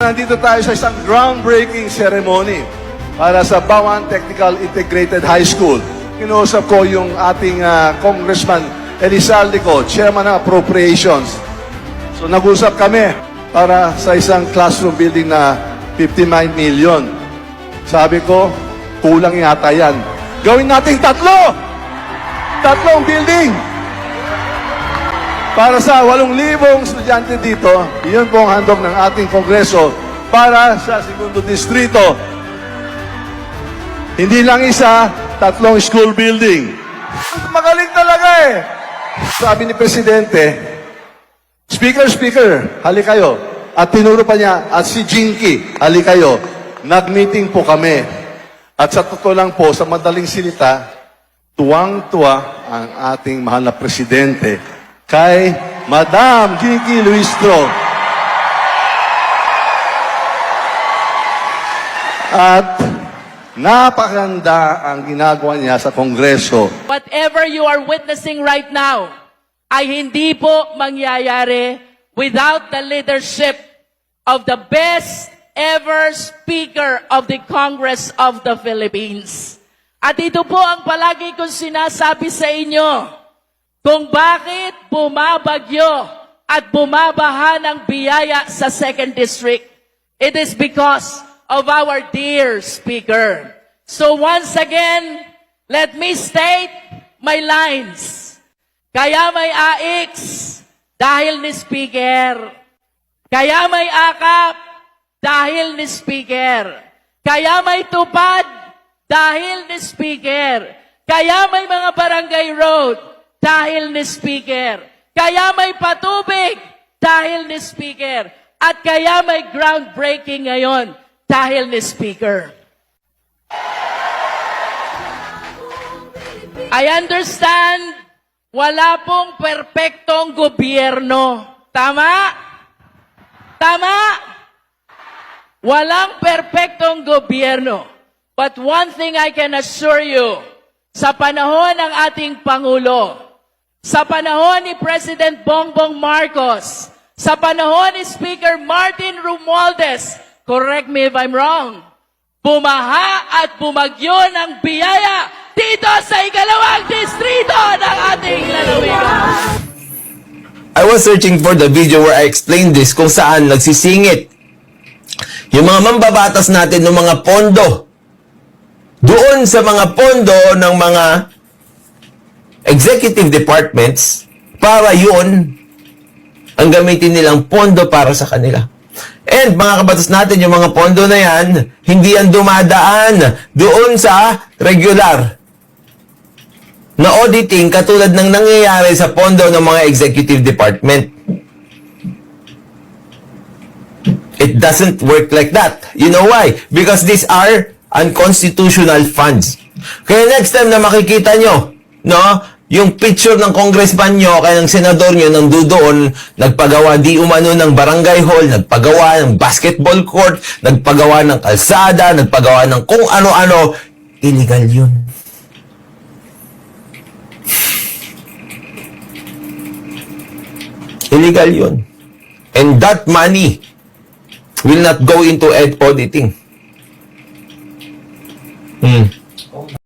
Nandito tayo sa isang groundbreaking ceremony para sa Bawan Technical Integrated High School. Kinuusap ko yung ating Congressman Elizalde ko, Chairman ng Appropriations. So nag-usap kami para sa isang classroom building na 59 million. Sabi ko, kulang yata yan. Gawin nating tatlo! Tatlong building! Para sa 8,000 estudyante dito, iyon po ang handog ng ating Kongreso para sa segundo distrito. Hindi lang isa, tatlong school building. Magaling talaga eh. Sabi ni Presidente, Speaker, hali kayo. At tinuro pa niya, at si Jinky, hali kayo. Nag-meeting po kami. At sa totoo lang po, sa madaling silita, tuwang-tuwa ang ating mahal na Presidente kay Madam Jinky Luistro. At napakaganda ang ginagawa niya sa Kongreso. Whatever you are witnessing right now ay hindi po mangyayari without the leadership of the best ever Speaker of the Congress of the Philippines. At ito po ang palagi kong sinasabi sa inyo, kung bakit bumabagyo at bumabaha ng biyaya sa 2nd District. It is because of our dear Speaker. So once again, let me state my lines. Kaya may AX dahil ni Speaker. Kaya may AKAP dahil ni Speaker. Kaya may tupad dahil ni Speaker. Kaya may mga barangay road dahil ni Speaker. Kaya may patubig dahil ni Speaker. At kaya may groundbreaking ngayon dahil ni Speaker. I understand, wala pong perpektong gobyerno. Tama? Tama? Walang perpektong gobyerno. But one thing I can assure you, sa panahon ng ating Pangulo, sa panahon ni President Bongbong Marcos, sa panahon ni Speaker Martin Romualdez, correct me if I'm wrong, bumaha at bumagyo ng biyaya dito sa ikalawang distrito ng ating lalawigan. I was searching for the video where I explained this kung saan nagsisingit yung mga mambabatas natin ng mga pondo doon sa mga pondo ng mga executive departments para yun ang gamitin nilang pondo para sa kanila. And mga kabatas natin, yung mga pondo na yan, hindi yan dumadaan doon sa regular na auditing katulad ng nangyayari sa pondo ng mga executive department. It doesn't work like that. You know why? Because these are unconstitutional funds. Kaya next time na makikita nyo, no, yung picture ng congressman nyo, kaya ng senador nyo, nang doon, nagpagawa di umano ng barangay hall, nagpagawa ng basketball court, nagpagawa ng kalsada, nagpagawa ng kung ano-ano, illegal yun. Illegal yun. And that money will not go into auditing.